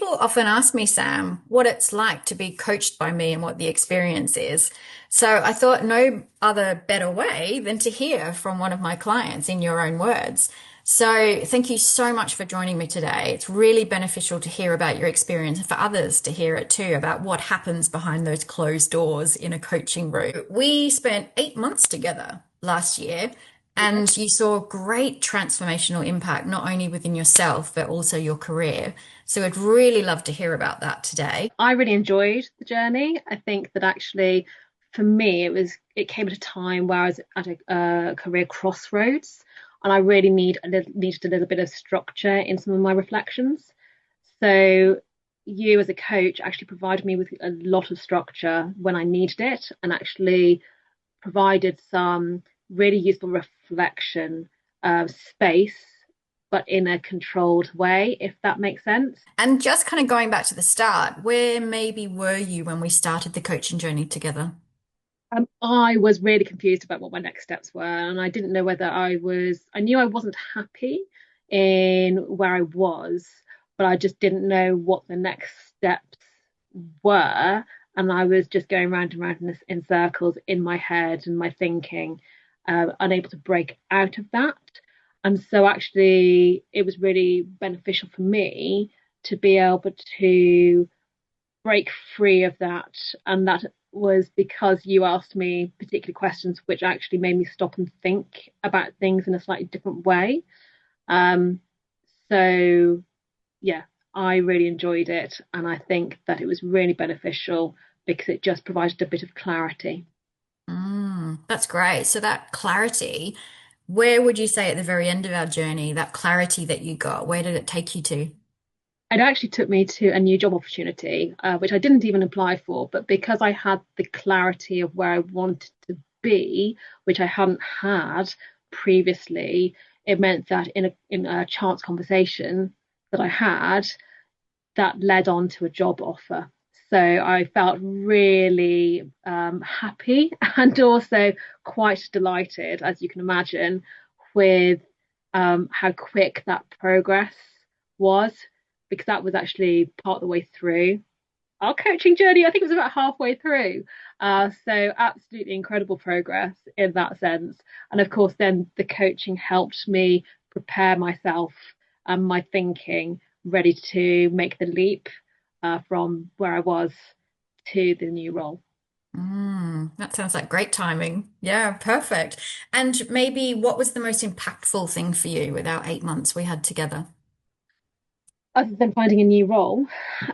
People often ask me, Sam, what it's like to be coached by me and what the experience is. So I thought no other better way than to hear from one of my clients in your own words. So thank you so much for joining me today. It's really beneficial to hear about your experience and for others to hear it too about what happens behind those closed doors in a coaching room. We spent 8 months together last year. And you saw great transformational impact, not only within yourself, but also your career. So I'd really love to hear about that today. I really enjoyed the journey. I think that actually, for me, it came at a time where I was at a career crossroads, and I really needed a little bit of structure in some of my reflections. So you as a coach actually provided me with a lot of structure when I needed it, and actually provided some really useful reflection space, but in a controlled way, if that makes sense. And just kind of going back to the start, where maybe were you when we started the coaching journey together? I was really confused about what my next steps were, and I didn't know whether I knew I wasn't happy in where I was, but I just didn't know what the next steps were. And I was just going round and round in circles in my head and my thinking, unable to break out of that. And so, actually, it was really beneficial for me to be able to break free of that. And that was because you asked me particular questions, which actually made me stop and think about things in a slightly different way. Um, so, yeah, I really enjoyed it. And I think that it was really beneficial because it just provided a bit of clarity. That's great. So that clarity, where would you say at the very end of our journey, that clarity that you got, where did it take you to? It actually took me to a new job opportunity, which I didn't even apply for, but because I had the clarity of where I wanted to be, which I hadn't had previously, it meant that in a chance conversation that I had, that led on to a job offer. So I felt really happy and also quite delighted, as you can imagine, with how quick that progress was, because that was actually part of the way through our coaching journey. I think it was about halfway through. So absolutely incredible progress in that sense. And of course, then the coaching helped me prepare myself and my thinking ready to make the leap from where I was to the new role. That sounds like great timing. Yeah, perfect. And maybe what was the most impactful thing for you with our 8 months we had together? Other than finding a new role,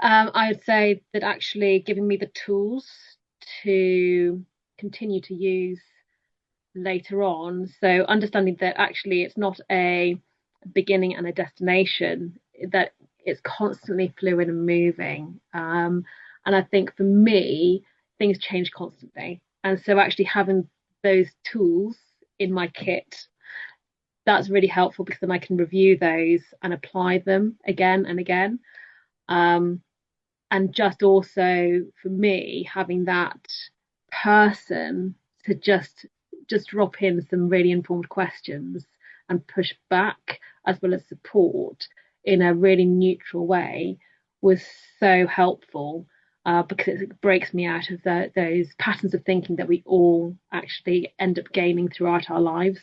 I'd say that actually giving me the tools to continue to use later on. So understanding that actually it's not a beginning and a destination, that it's constantly fluid and moving. And I think for me, things change constantly. And so actually having those tools in my kit, that's really helpful because then I can review those and apply them again and again. Um, and just also for me, having that person to just drop in some really informed questions and push back as well as support in a really neutral way was so helpful, because it breaks me out of those patterns of thinking that we all actually end up gaining throughout our lives.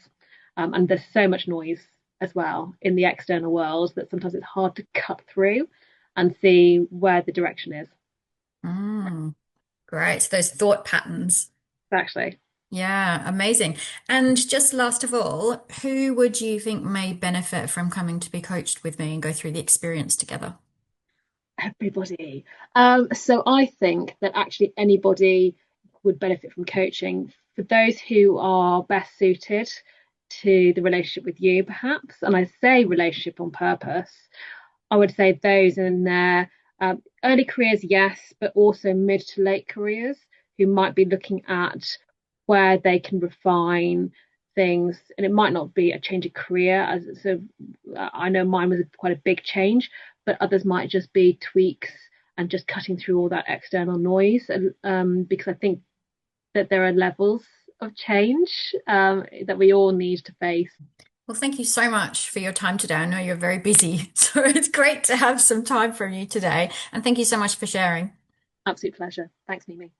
And there's so much noise as well in the external world that sometimes it's hard to cut through and see where the direction is. Mm, great. So those thought patterns. Actually, Yeah, amazing. And just last of all, who would you think may benefit from coming to be coached with me and go through the experience together? everybody. So I think that actually anybody would benefit from coaching. For those who are best suited to the relationship with you, perhaps, and I say relationship on purpose, I would say those in their early careers, yes, but also mid to late careers who might be looking at where they can refine things. And it might not be a change of career, as so I know mine was quite a big change, but others might just be tweaks and just cutting through all that external noise. And because I think that there are levels of change that we all need to face. Well, thank you so much for your time today. I know you're very busy, so it's great to have some time from you today. And thank you so much for sharing. Absolute pleasure. Thanks, Mimi.